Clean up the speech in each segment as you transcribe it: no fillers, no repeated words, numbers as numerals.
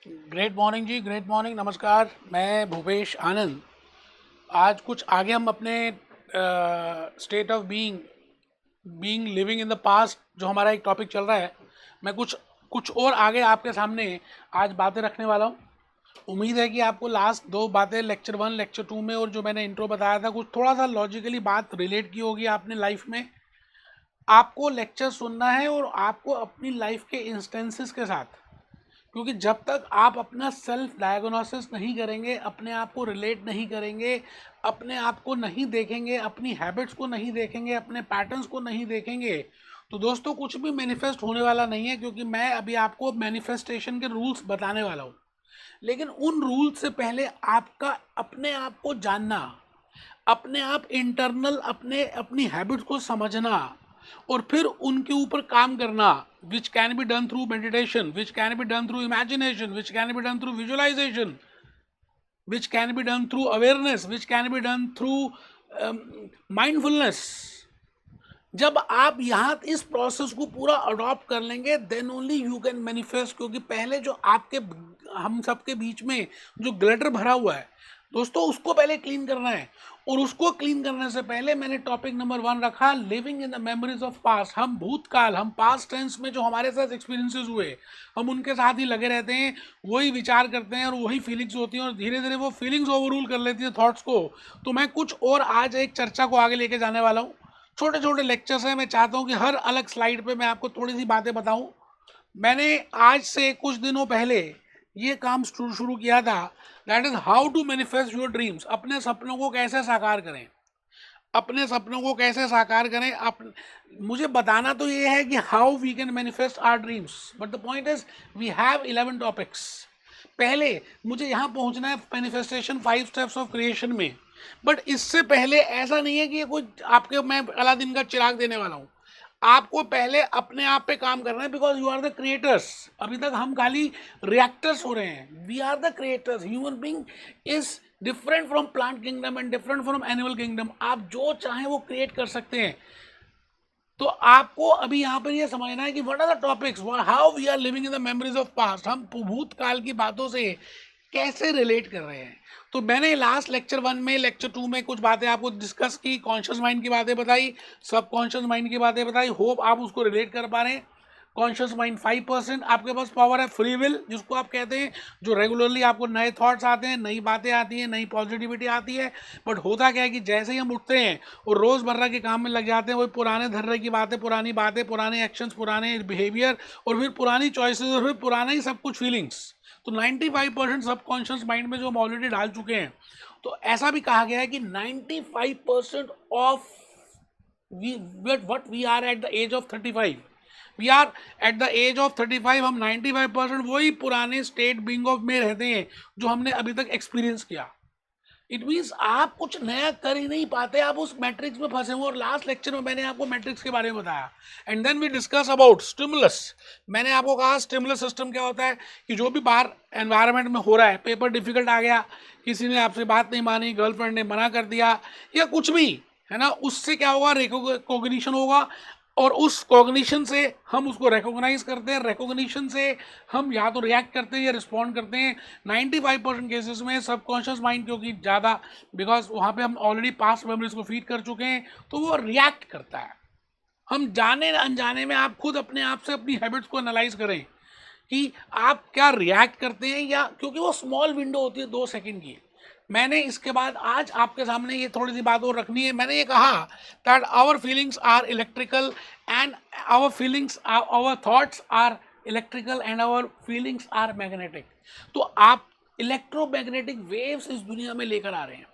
Great morning जी, great morning, नमस्कार। मैं भूपेश आनंद। आज कुछ आगे हम अपने state of being being living in the past, जो हमारा एक टॉपिक चल रहा है, मैं कुछ कुछ और आगे आपके सामने आज बातें रखने वाला हूँ। उम्मीद है कि आपको लास्ट दो बातें लेक्चर 1 लेक्चर 2 में और जो मैंने इंट्रो बताया था, कुछ थोड़ा सा लॉजिकली बात रिलेट की होगी आपने लाइफ में। आपको लेक्चर सुनना है और आपको अपनी लाइफ के इंस्टेंसेस के साथ, क्योंकि जब तक आप अपना सेल्फ डायग्नोसिस नहीं करेंगे, अपने आप को रिलेट नहीं करेंगे, अपने आप को नहीं देखेंगे, अपनी हैबिट्स को नहीं देखेंगे, अपने पैटर्न्स को नहीं देखेंगे, तो दोस्तों कुछ भी मैनिफेस्ट होने वाला नहीं है। क्योंकि मैं अभी आपको मैनिफेस्टेशन के रूल्स बताने वाला हूँ, लेकिन उन रूल्स से पहले आपका अपने आप को जानना, अपने आप इंटरनल अपनी हैबिट्स को समझना और फिर उनके ऊपर काम करना, which can be done through meditation, which can be done through imagination, which can be done through visualisation, which can be done through awareness, which can be done through mindfulness. जब आप यहाँ इस प्रोसेस को पूरा adopt कर लेंगे, then only you can manifest. क्योंकि पहले जो आपके हम सबके बीच में जो ग्लटर भरा हुआ है दोस्तों, उसको पहले क्लीन करना है। और उसको क्लीन करने से पहले मैंने टॉपिक नंबर 1 रखा, living in the memories of past. हम भूतकाल, हम पास्ट टेंस में जो हमारे साथ एक्सपीरियंसेस हुए, हम उनके साथ ही लगे रहते हैं, वही विचार करते हैं और वही फीलिंग्स होती हैं, और धीरे धीरे वो फीलिंग्स ओवररूल कर लेती है थॉट्स को। तो मैं कुछ और आज एक चर्चा को आगे लेके जाने वाला हूँ। छोटे छोटे लेक्चर्स हैं, मैं चाहता हूँ कि हर अलग स्लाइड पे मैं आपको थोड़ी सी बातें बताऊँ। मैंने आज से कुछ दिनों पहले ये काम शुरू किया था, that is how to manifest your dreams. अपने सपनों को कैसे साकार करें, अपने सपनों को कैसे साकार करें। मुझे बताना तो ये है कि how we can manifest our dreams, but the point is we have 11 topics. पहले मुझे यहाँ पहुँचना है मैनिफेस्टेशन 5 स्टेप्स ऑफ क्रिएशन में। बट इससे पहले ऐसा नहीं है कि ये कोई आपके मैं अलादीन का चिराग देने वाला हूँ। आपको पहले अपने आप पे काम करना है, because you are the creators. अभी तक हम खाली रिएक्टर्स हो रहे हैं, we are the creators. Human being is different from plant kingdom and different from animal kingdom. आप जो चाहें वो क्रिएट कर सकते हैं। तो आपको अभी यहाँ पर ये समझना है कि what are the topics, how we are living in the memories of past. हम भूतकाल की बातों से कैसे रिलेट कर रहे हैं। तो मैंने लास्ट लेक्चर 1 में, लेक्चर 2 में कुछ बातें आपको डिस्कस की, कॉन्शियस माइंड की बातें बताई, सब कॉन्शियस माइंड की बातें बताई। होप आप उसको रिलेट कर पा रहे हैं। Conscious mind 5%। आपके पास पावर है फ्री विल, जिसको आप कहते हैं, जो रेगुलरली आपको नए थॉट्स आते हैं, नई बातें आती हैं, नई पॉजिटिविटी आती है। बट होता क्या है कि जैसे ही हम उठते हैं और रोज़मर्रा के काम में लग जाते हैं, वही पुराने धर्रे की बातें, पुरानी बातें, पुराने एक्शंस, पुराने बिहेवियर, और फिर पुरानी चॉइसेस, और फिर पुराना ही सब कुछ फीलिंग्स। तो 95% सबकॉन्शियस माइंड में जो हम ऑलरेडी डाल चुके हैं। तो ऐसा भी कहा गया है कि 95% of what we are at the age of 35, we are at the age of 35, हम 95% वही पुराने स्टेट बीइंग ऑफ में रहते हैं जो हमने अभी तक एक्सपीरियंस किया। इट मीन्स आप कुछ नया कर ही नहीं पाते, आप उस मैट्रिक्स में फंसे हुए। और लास्ट लेक्चर में मैंने आपको मैट्रिक्स के बारे में बताया, and then we discuss about stimulus. मैंने आपको कहा स्टिमुलस सिस्टम क्या होता है, कि जो भी बाहर एनवायरनमेंट में हो रहा है, पेपर डिफिकल्ट आ गया, किसी ने आपसे बात नहीं मानी, गर्लफ्रेंड ने मना कर दिया, या कुछ भी है ना, उससे क्या होगा, रिकॉग्निशन होगा। और उस कॉग्निशन से हम उसको रिकॉग्नाइज करते हैं, रिकॉग्निशन से हम या तो रिएक्ट करते हैं या रिस्पॉन्ड करते हैं। 95% केसेस में सबकॉन्शियस माइंड, क्योंकि ज़्यादा, बिकॉज वहाँ पे हम ऑलरेडी पास्ट मेमोरीज को फीड कर चुके हैं, तो वो रिएक्ट करता है। हम जाने अनजाने में, आप खुद अपने आप से अपनी हैबिट्स को एनालाइज करें कि आप क्या रिएक्ट करते हैं, या क्योंकि वो स्मॉल विंडो होती है 2 सेकंड की। मैंने इसके बाद आज आपके सामने ये थोड़ी सी बात और रखनी है। मैंने ये कहा that our feelings are electrical and our thoughts are electrical and our feelings are magnetic. तो आप इलेक्ट्रोमैग्नेटिक वेव्स इस दुनिया में लेकर आ रहे हैं।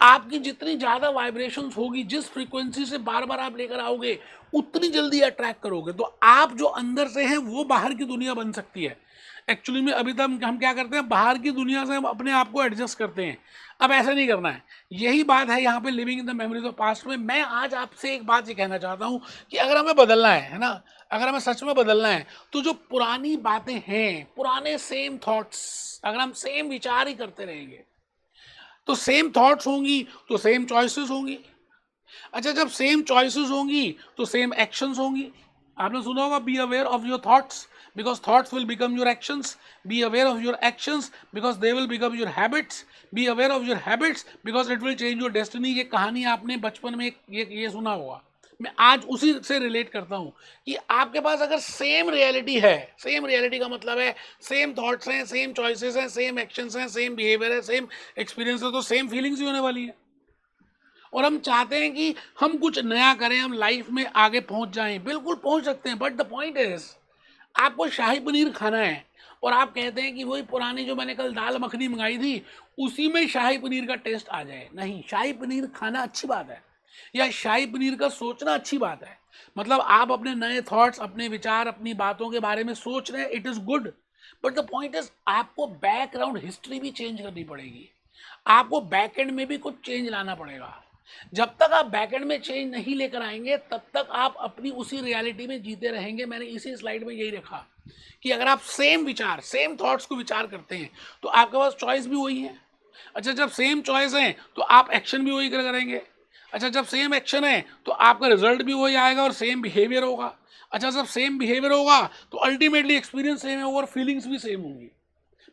आपकी जितनी ज़्यादा वाइब्रेशंस होगी, जिस फ्रीक्वेंसी से बार बार आप लेकर आओगे, उतनी जल्दी अट्रैक्ट करोगे। तो आप जो अंदर से हैं वो बाहर की दुनिया बन सकती है। एक्चुअली में अभी तक हम क्या करते हैं, बाहर की दुनिया से हम अपने आप को एडजस्ट करते हैं। अब ऐसा नहीं करना है। यही बात है यहाँ पे living in the memories of past में। मैं आज आपसे एक बात ये कहना चाहता हूँ कि अगर हमें बदलना है ना, अगर हमें सच में बदलना है, तो जो पुरानी बातें हैं, पुराने सेम थॉट्स, अगर हम सेम विचार ही करते रहेंगे, तो सेम थॉट्स होंगी तो सेम चॉइसेस होंगी। अच्छा, जब सेम चॉइसेस होंगी तो सेम एक्शंस होंगी। आपने सुना होगा be aware of your thoughts, because thoughts will become your actions. Be aware of your actions because they will become your habits. Be aware of your habits because it will change your destiny. ये कहानी आपने बचपन में ये सुना होगा, मैं आज उसी से रिलेट करता हूँ कि आपके पास अगर सेम रियलिटी है, सेम रियलिटी का मतलब है सेम थॉट्स हैं, सेम चॉइसेस हैं, सेम एक्शंस हैं, सेम बिहेवियर है, सेम एक्सपीरियंस है, तो सेम फीलिंग्स ही होने वाली है। और हम चाहते हैं कि हम कुछ नया करें, हम लाइफ में आगे पहुंच जाएं, बिल्कुल पहुंच सकते हैं, बट द पॉइंट इज आपको शाही पनीर खाना है और आप कहते हैं कि वही पुरानी जो मैंने कल दाल मखनी मंगाई थी उसी में शाही पनीर का टेस्ट आ जाए। नहीं, शाही पनीर खाना अच्छी बात है, या शाही पनीर का सोचना अच्छी बात है, मतलब आप अपने नए थॉट्स, अपने विचार, अपनी बातों के बारे में सोच रहे हैं, it is good, but the point is आपको बैकग्राउंड हिस्ट्री भी चेंज करनी पड़ेगी, आपको बैकएंड में भी कुछ चेंज लाना पड़ेगा। जब तक आप बैकएंड में चेंज नहीं लेकर आएंगे तब तक आप अपनी उसी रियलिटी में जीते रहेंगे। मैंने इसी स्लाइड में यही रखा कि अगर आप सेम विचार, सेम थॉट्स को विचार करते हैं तो आपके पास चॉइस भी वही है। अच्छा, जब सेम चॉइस है तो आप एक्शन भी वही करेंगे। अच्छा, जब सेम एक्शन है तो आपका रिजल्ट भी वही आएगा और सेम बिहेवियर होगा। अच्छा, जब सेम बिहेवियर होगा तो अल्टीमेटली एक्सपीरियंस सेम है और फीलिंग्स भी सेम होंगी।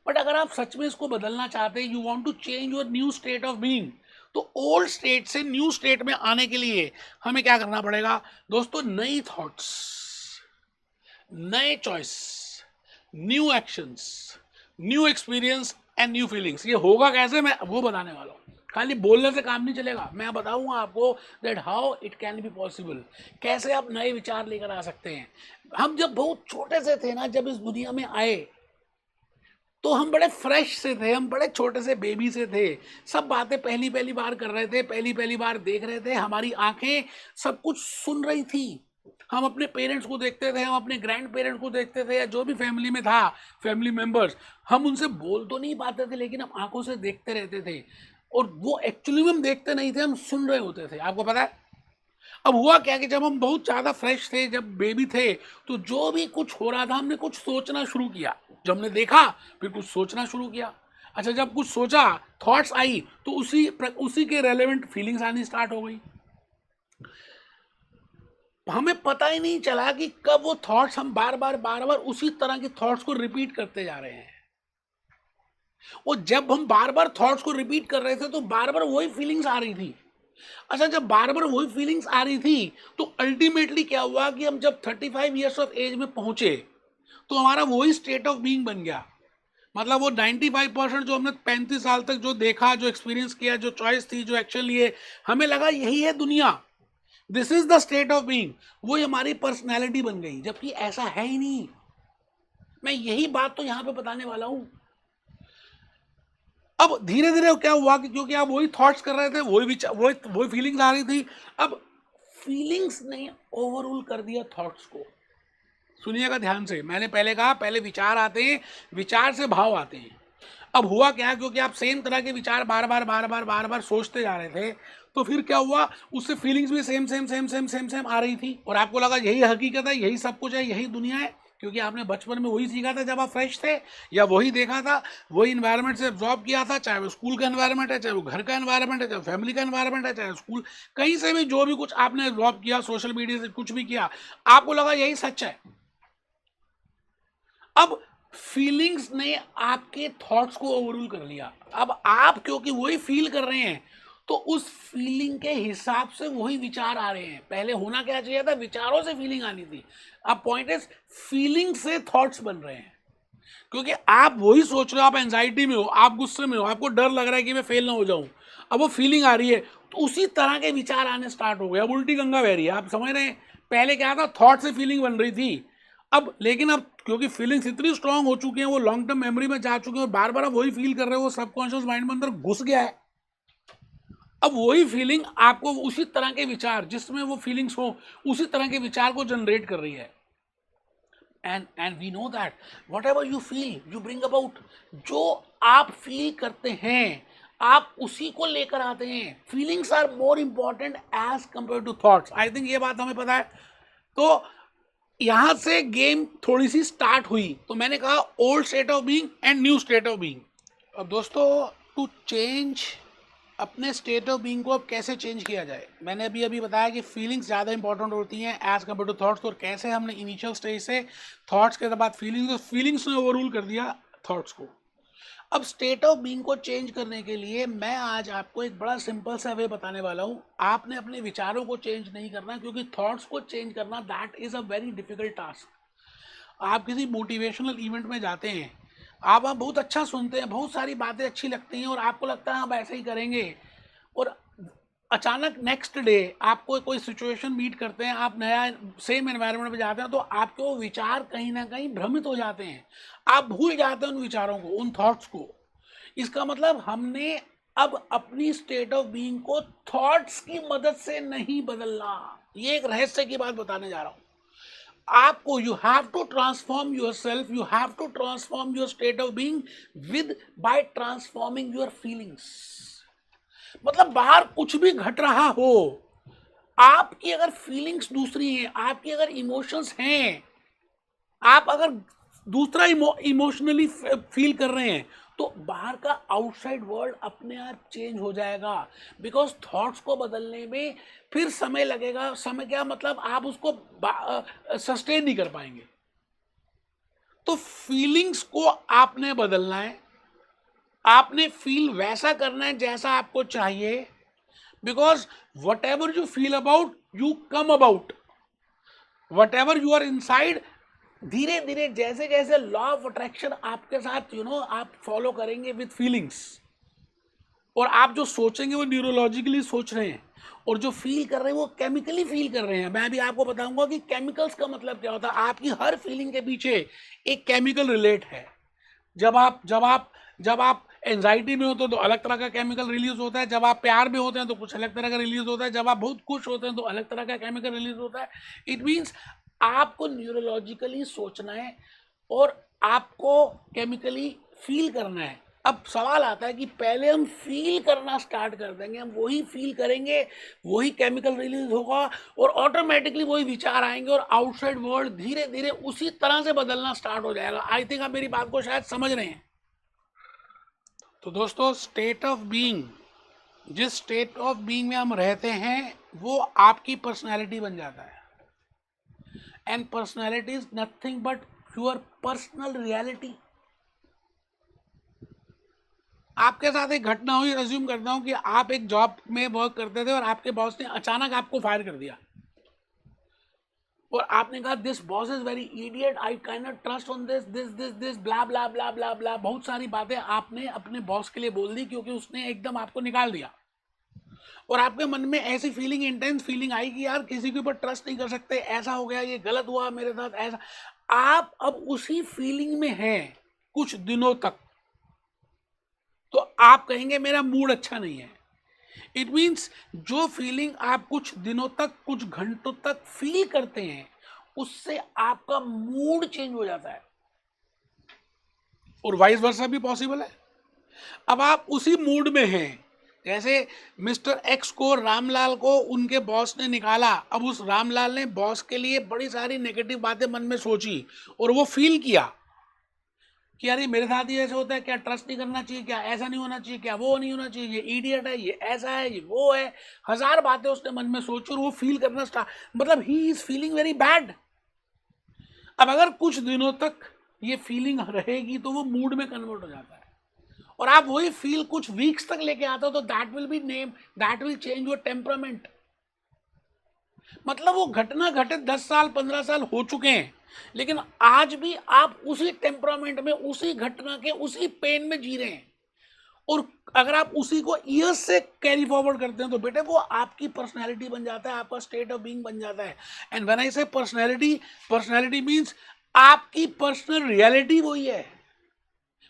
बट अगर आप सच में इसको बदलना चाहते हैं, you want to change your new state of being, तो ओल्ड स्टेट से न्यू स्टेट में आने के लिए हमें क्या करना पड़ेगा दोस्तों? नई थॉट्स, नए choice, new actions, new experience and new feelings. ये होगा कैसे, मैं वो बताने वाला हूँ। खाली बोलने से काम नहीं चलेगा, मैं बताऊंगा आपको that how it can be possible, कैसे आप नए विचार लेकर आ सकते हैं। हम जब बहुत छोटे से थे ना, जब इस दुनिया में आए तो हम बड़े फ्रेश से थे, हम बड़े छोटे से बेबी से थे, सब बातें पहली पहली बार कर रहे थे, पहली पहली बार देख रहे थे, हमारी आंखें सब कुछ सुन रही थी। हम अपने पेरेंट्स को देखते थे, हम अपने ग्रैंड पेरेंट्स को देखते थे, या जो भी फैमिली में था, फैमिली मेंबर्स, हम उनसे बोल तो नहीं पाते थे लेकिन हम आंखों से देखते रहते थे, और वो एक्चुअली में हम देखते नहीं थे, हम सुन रहे होते थे। आपको पता है अब हुआ क्या कि जब हम बहुत ज़्यादा फ्रेश थे, जब बेबी थे, तो जो भी कुछ हो रहा था हमने कुछ सोचना शुरू किया। जब हमने देखा फिर कुछ सोचना शुरू किया। अच्छा, जब कुछ सोचा, थॉट्स आई, तो उसी के रेलेवेंट फीलिंग्स आनी स्टार्ट हो गई। हमें पता ही नहीं चला कि कब वो थॉट्स, हम बार बार उसी तरह के थॉट्स को रिपीट करते जा रहे हैं। और जब हम बार बार थॉट्स को रिपीट कर रहे थे तो बार बार वही फीलिंग्स आ रही थी। अच्छा, जब बार बार वही फीलिंग्स आ रही थी तो अल्टीमेटली क्या हुआ कि हम जब 35 ईयर्स ऑफ एज में पहुंचे तो हमारा वही स्टेट ऑफ बीइंग बन गया। मतलब वो 95% जो हमने 35 साल तक जो देखा, जो एक्सपीरियंस किया, जो चॉइस थी, जो एक्शन लिए, हमें लगा यही है दुनिया, this is the state of being, वो हमारी पर्सनैलिटी बन गई, जबकि ऐसा है ही नहीं। मैं यही बात तो यहाँ पे बताने वाला हूँ। अब धीरे धीरे क्या हुआ कि क्योंकि आप वही थॉट्स कर रहे थे, वही फीलिंग्स आ रही थी, अब फीलिंग्स ने ओवररूल कर दिया थॉट्स को। सुनिएगा ध्यान से, मैंने पहले कहा पहले विचार आते हैं, विचार से भाव आते हैं। अब हुआ क्या, क्योंकि आप सेम तरह के विचार बार बार सोचते जा रहे थे, तो फिर क्या हुआ, उससे फीलिंग्स भी सेम आ रही थी, और आपको लगा यही हकीकत है, यही सब कुछ है, यही दुनिया है, क्योंकि आपने बचपन में वही सीखा था जब आप फ्रेश थे, या वही देखा था, वही इन्वायरमेंट से एब्जॉर्ब किया था, चाहे वो स्कूल का एनवायरमेंट है, चाहे वो घर का एनवायरमेंट है, चाहे फैमिली का एनवायरमेंट है, चाहे स्कूल, कहीं से भी जो भी कुछ आपने एब्जॉर्ब किया, सोशल मीडिया से कुछ भी किया, आपको लगा यही सच है। अब फीलिंग्स ने आपके थॉट्स को ओवररूल कर लिया। अब आप क्योंकि वही फील कर रहे हैं तो उस फीलिंग के हिसाब से वही विचार आ रहे हैं। पहले होना क्या चाहिए था, विचारों से फीलिंग आनी थी। अब पॉइंट इज फीलिंग से थॉट्स बन रहे हैं, क्योंकि आप वही सोच रहे हो, आप एंजाइटी में हो, आप गुस्से में हो, आपको डर लग रहा है कि मैं फेल ना हो जाऊं, अब वो फीलिंग आ रही है तो उसी तरह के विचार आने स्टार्ट हो गए। अब उल्टी गंगा बह रही है, आप समझ रहे हैं। पहले क्या था, थॉट से फीलिंग बन रही थी, अब लेकिन अब क्योंकि फीलिंग्स इतनी स्ट्रांग हो चुकी हैं, वो लॉन्ग टर्म मेमोरी में जा चुके हैं और बार बार आप वही फील कर रहे हो, वो सबकॉन्शियस माइंड में अंदर घुस गया है। अब वही फीलिंग आपको उसी तरह के विचार, जिसमें वो फीलिंग्स हो, उसी तरह के विचार को जनरेट कर रही है। And we know that whatever you feel you bring about. जो आप फील करते हैं आप उसी को लेकर आते हैं। Feelings are more important as compare to thoughts. I think ये बात हमें पता है। तो यहां से गेम थोड़ी सी स्टार्ट हुई, तो मैंने कहा old state of being and new state of being. अब दोस्तों, टू चेंज अपने स्टेट ऑफ बीइंग को अब कैसे चेंज किया जाए। मैंने अभी अभी बताया कि फीलिंग्स ज़्यादा इंपॉर्टेंट होती हैं एज कम्पेयर टू थॉट्स, और कैसे हमने इनिशियल स्टेज से थॉट्स के बाद फीलिंग्स ने ओवररूल कर दिया थॉट्स को। अब स्टेट ऑफ बीइंग को चेंज करने के लिए मैं आज आपको एक बड़ा सिंपल सा वे बताने वाला हूँ। आपने अपने विचारों को चेंज नहीं करना, क्योंकि थॉट्स को चेंज करना that is a very difficult task. आप किसी मोटिवेशनल इवेंट में जाते हैं, आप वहाँ बहुत अच्छा सुनते हैं, बहुत सारी बातें अच्छी लगती हैं और आपको लगता है हम ऐसे ही करेंगे, और अचानक नेक्स्ट डे आपको कोई सिचुएशन मीट करते हैं, आप नया सेम एनवायरनमेंट में जाते हैं, तो आपके वो विचार कहीं ना कहीं भ्रमित हो जाते हैं, आप भूल जाते हैं उन विचारों को, उन थॉट्स को। इसका मतलब हमने अब अपनी स्टेट ऑफ बीइंग को थॉट्स की मदद से नहीं बदलना। ये एक रहस्य की बात बताने जा रहा हूँ आपको। You have to transform yourself, you have to transform your state of being with by transforming your feelings. मतलब बाहर कुछ भी घट रहा हो, आपकी अगर फीलिंग्स दूसरी हैं, आपकी अगर इमोशंस हैं, आप अगर दूसरा इमोशनली फील कर रहे हैं, तो बाहर का आउटसाइड वर्ल्ड अपने आप चेंज हो जाएगा। बिकॉज थॉट्स को बदलने में फिर समय लगेगा। समय क्या मतलब, आप उसको सस्टेन नहीं कर पाएंगे। तो फीलिंग्स को आपने बदलना है, आपने फील वैसा करना है जैसा आपको चाहिए। Because whatever you feel about you come about, whatever you are inside, धीरे धीरे जैसे जैसे लॉ ऑफ अट्रैक्शन आपके साथ आप फॉलो करेंगे विद फीलिंग्स, और आप जो सोचेंगे वो न्यूरोलॉजिकली सोच रहे हैं, और जो फील कर रहे हैं वो केमिकली फील कर रहे हैं। मैं अभी आपको बताऊंगा कि केमिकल्स का मतलब क्या होता है। आपकी हर फीलिंग के पीछे एक केमिकल रिलेट है। जब आप एंजाइटी में होते हैं तो अलग तरह का केमिकल रिलीज होता है, जब आप प्यार में होते हैं तो कुछ अलग तरह का रिलीज होता है, जब आप बहुत खुश होते हैं तो अलग तरह का केमिकल रिलीज होता है। इट मीन्स आपको न्यूरोलॉजिकली सोचना है और आपको केमिकली फील करना है। अब सवाल आता है कि पहले हम फील करना स्टार्ट कर देंगे, हम वही फील करेंगे, वही केमिकल रिलीज होगा, और ऑटोमेटिकली वही विचार आएंगे, और आउटसाइड वर्ल्ड धीरे धीरे उसी तरह से बदलना स्टार्ट हो जाएगा। आई थिंक आप मेरी बात को शायद समझ रहे हैं। तो दोस्तों, स्टेट ऑफ बीइंग, जिस स्टेट ऑफ बीइंग में हम रहते हैं वो आपकी पर्सनैलिटी बन जाता है। And personality is nothing but your personal reality. आपके साथ एक घटना हुई, अज्यूम करता हूं कि आप एक जॉब में वर्क करते थे और आपके बॉस ने अचानक आपको फायर कर दिया, और आपने कहा this boss is very idiot, I can not trust on this this this this blah blah blah blah blah. बहुत सारी बातें आपने अपने बॉस के लिए बोल दी, क्योंकि उसने एकदम आपको निकाल दिया, और आपके मन में ऐसी फीलिंग, इंटेंस फीलिंग आई कि यार किसी के ऊपर ट्रस्ट नहीं कर सकते, ऐसा हो गया, ये गलत हुआ मेरे साथ, ऐसा। आप अब उसी फीलिंग में हैं कुछ दिनों तक, तो आप कहेंगे मेरा मूड अच्छा नहीं है। इट मीन्स जो फीलिंग आप कुछ दिनों तक, कुछ घंटों तक फील करते हैं, उससे आपका मूड चेंज हो जाता है, और वाइस वर्सा भी पॉसिबल है। अब आप उसी मूड में हैं, जैसे मिस्टर एक्स को, रामलाल को उनके बॉस ने निकाला। अब उस रामलाल ने बॉस के लिए बड़ी सारी नेगेटिव बातें मन में सोची, और वो फील किया कि यार ये मेरे साथ ही ऐसे होता है, क्या ट्रस्ट नहीं करना चाहिए, क्या ऐसा नहीं होना चाहिए, क्या वो नहीं होना चाहिए, ये इडियट है, ये ऐसा है, ये वो है। हजार बातें उसने मन में सोची और वो फील करना स्टार्ट, मतलब he is feeling very bad. अब अगर कुछ दिनों तक ये फीलिंग रहेगी तो वो मूड में कन्वर्ट हो जाता है, और आप वही फील कुछ वीक्स तक लेके आते हो, तो that will be name, that will change your temperament. मतलब वो घटना घटे 10 साल 15 साल हो चुके हैं, लेकिन आज भी आप उसी टेम्परामेंट में, उसी घटना के, उसी पेन में जी रहे हैं। और अगर आप उसी को ईयर्स से कैरी फॉरवर्ड करते हैं, तो बेटे वो आपकी पर्सनैलिटी बन जाता है, आपका स्टेट ऑफ बीइंग बन जाता है। एंड व्हेन आई से पर्सनैलिटी, पर्सनैलिटी मीन्स आपकी पर्सनल रियलिटी वही है।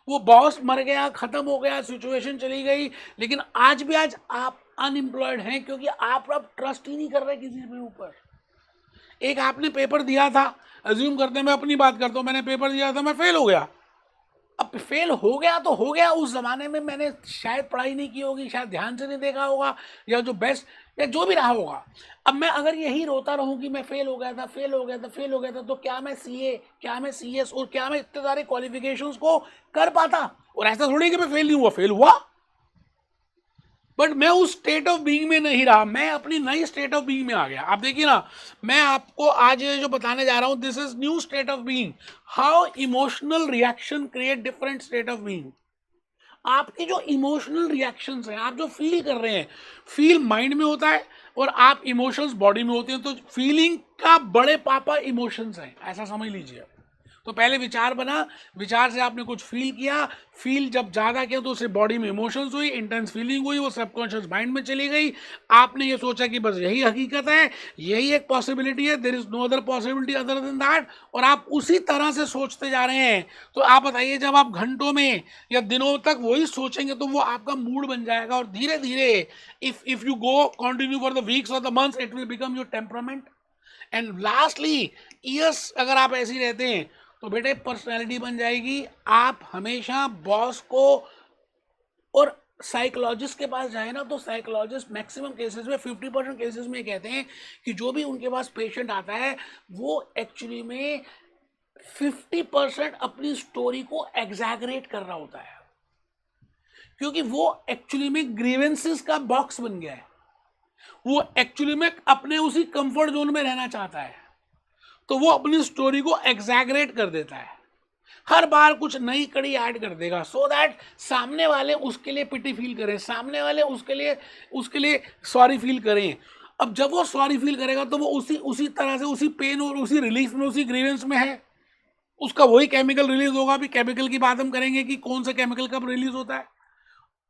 वो बॉस मर गया, खत्म हो गया, सिचुएशन चली गई, लेकिन आज भी आज आप अनएम्प्लॉयड हैं, क्योंकि आप अब ट्रस्ट ही नहीं कर रहे किसी के ऊपर। एक आपने पेपर दिया था, अज्यूम करते हैं, मैं अपनी बात करता हूँ, मैंने पेपर दिया था, मैं फेल हो गया। अब फेल हो गया तो हो गया, उस जमाने में मैंने शायद पढ़ाई नहीं की होगी, शायद ध्यान से नहीं देखा होगा, या जो बेस्ट, या जो भी रहा होगा। अब मैं अगर यही रोता रहूं कि मैं फेल हो गया था, फेल हो गया था, फेल हो गया था, तो क्या मैं सीए, क्या मैं सीएस, और क्या मैं इतने सारे क्वालिफिकेशंस को कर पाता? और ऐसा थोड़ी कि मैं फेल नहीं हुआ, फेल हुआ। बट मैं उस स्टेट ऑफ बीइंग में नहीं रहा, मैं अपनी नई स्टेट ऑफ बीइंग में आ गया। आप देखिए ना, मैं आपको आज ये जो बताने जा रहा हूं, this is new state of being, how emotional reaction create different state of being. आपके जो इमोशनल रिएक्शंस हैं, आप जो फील कर रहे हैं, फील माइंड में होता है और आप इमोशंस बॉडी में होते हैं। तो फीलिंग का बड़े पापा इमोशंस हैं, ऐसा समझ लीजिए। तो पहले विचार बना, विचार से आपने कुछ फील किया, फील जब ज़्यादा किया तो उससे बॉडी में इमोशंस हुई, इंटेंस फीलिंग हुई, वो सबकॉन्शियस माइंड में चली गई। आपने ये सोचा कि बस यही हकीकत है, यही एक पॉसिबिलिटी है, there is no other possibility other than that, और आप उसी तरह से सोचते जा रहे हैं। तो आप बताइए, जब आप घंटों में या दिनों तक वही सोचेंगे तो वो आपका मूड बन जाएगा, और धीरे धीरे if you go continue for the weeks और the months, it will become your temperament. And lastly years अगर आप ऐसे ही रहते हैं तो बेटे पर्सनैलिटी बन जाएगी। आप हमेशा बॉस को, और साइकोलॉजिस्ट के पास जाए ना, तो साइकोलॉजिस्ट मैक्सिमम केसेस में 50% केसेस में कहते हैं कि जो भी उनके पास पेशेंट आता है वो एक्चुअली में 50% अपनी स्टोरी को एग्जैगरेट कर रहा होता है, क्योंकि वो एक्चुअली में ग्रीवेंसेस का बॉक्स बन गया है। वो एक्चुअली में अपने उसी कंफर्ट जोन में रहना चाहता है, तो वो अपनी स्टोरी को एग्जैगरेट कर देता है, हर बार कुछ नई कड़ी ऐड कर देगा, सो दैट सामने वाले उसके लिए पिटी फील करें, सामने वाले उसके लिए सॉरी फील करें। अब जब वो सॉरी फील करेगा तो वो उसी तरह से उसी पेन और उसी रिलीफ में, उसी ग्रीवेंस में है, उसका वही केमिकल रिलीज होगा। अभी केमिकल की बात हम करेंगे कि कौन सा केमिकल कब रिलीज होता है,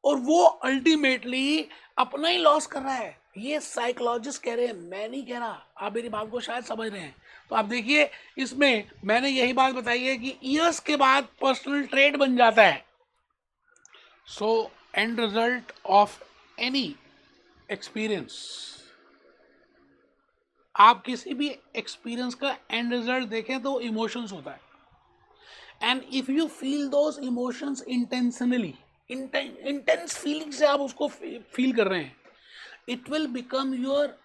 और वो अल्टीमेटली अपना ही लॉस कर रहा है। ये साइकोलॉजिस्ट कह रहे हैं, मैं नहीं कह रहा। आप मेरी बात को शायद समझ रहे हैं। तो आप देखिए, इसमें मैंने यही बात बताई है कि ईयर्स के बाद पर्सनल ट्रेड बन जाता है। So and result of any experience, आप किसी भी एक्सपीरियंस का एंड रिजल्ट देखें तो इमोशंस होता है। And if you feel those emotions intentionally, intense feeling से आप उसको फील कर रहे हैं, it will become your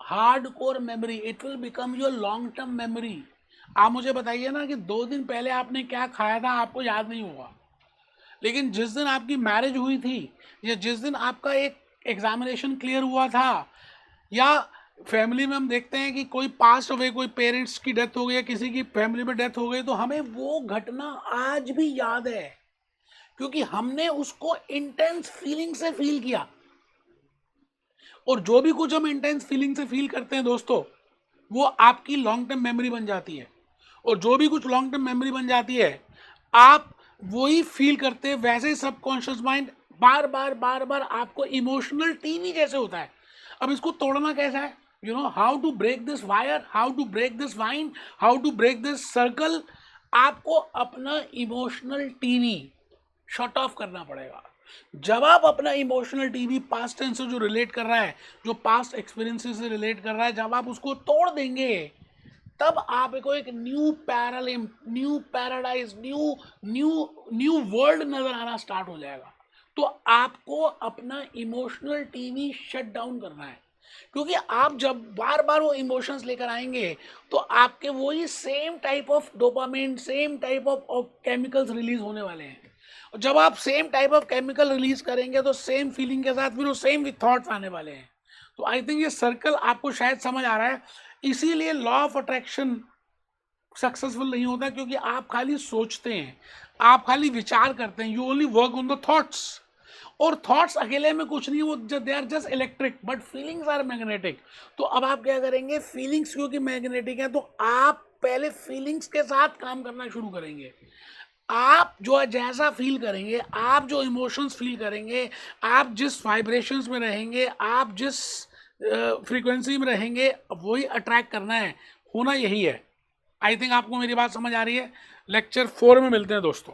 hard core memory, it will become your long term memory. आप मुझे बताइए ना कि 2 दिन पहले आपने क्या खाया था, आपको याद नहीं होगा, लेकिन जिस दिन आपकी मैरिज हुई थी, या जिस दिन आपका एक एग्जामिनेशन क्लियर हुआ था, या फैमिली में हम देखते हैं कि कोई पास अवे, कोई पेरेंट्स की डेथ हो गई या किसी की फैमिली में डेथ हो गई, तो हमें वो घटना आज भी याद है, क्योंकि हमने उसको इंटेंस फीलिंग से फील किया। और जो भी कुछ हम इंटेंस फीलिंग से फील करते हैं दोस्तों, वो आपकी लॉन्ग टर्म मेमोरी बन जाती है। और जो भी कुछ लॉन्ग टर्म मेमोरी बन जाती है, आप वही फील करते हैं, वैसे सबकॉन्शियस माइंड बार बार आपको इमोशनल टीवी जैसे होता है। अब इसको तोड़ना कैसा है, you know how to break this wire, how to break this vine, how to break this circle. आपको अपना इमोशनल टीवी शट ऑफ करना पड़ेगा। जब आप अपना इमोशनल टीवी पास्ट टेंस से जो रिलेट कर रहा है, जो पास्ट एक्सपीरियंसेस से रिलेट कर रहा है, जब आप उसको तोड़ देंगे, तब आपको एक new paradigm, new paradise, new world नजर आना स्टार्ट हो जाएगा। तो आपको अपना इमोशनल टीवी शट डाउन करना है, क्योंकि आप जब बार बार वो इमोशंस लेकर आएंगे तो आपके वही same type of dopamine, same type of chemicals release होने वाले हैं। और जब आप same type of chemical release करेंगे तो सेम फीलिंग के साथ फिर वो सेम थॉट्स आने वाले हैं। तो आई थिंक ये सर्कल आपको शायद समझ आ रहा है। इसीलिए लॉ ऑफ अट्रैक्शन सक्सेसफुल नहीं होता, क्योंकि आप खाली सोचते हैं, आप खाली विचार करते हैं, you only work on the thoughts. और थॉट्स अकेले में कुछ नहीं, वो they are just electric, but feelings are magnetic. तो अब आप क्या करेंगे, फीलिंग्स क्योंकि मैग्नेटिक है, तो आप पहले फीलिंग्स के साथ काम करना शुरू करेंगे। आप जो जैसा फील करेंगे, आप जो इमोशंस फील करेंगे, आप जिस वाइब्रेशंस में रहेंगे, आप जिस फ्रीक्वेंसी में रहेंगे, वही अट्रैक्ट करना है, होना यही है। आई थिंक आपको मेरी बात समझ आ रही है। लेक्चर 4 में मिलते हैं दोस्तों।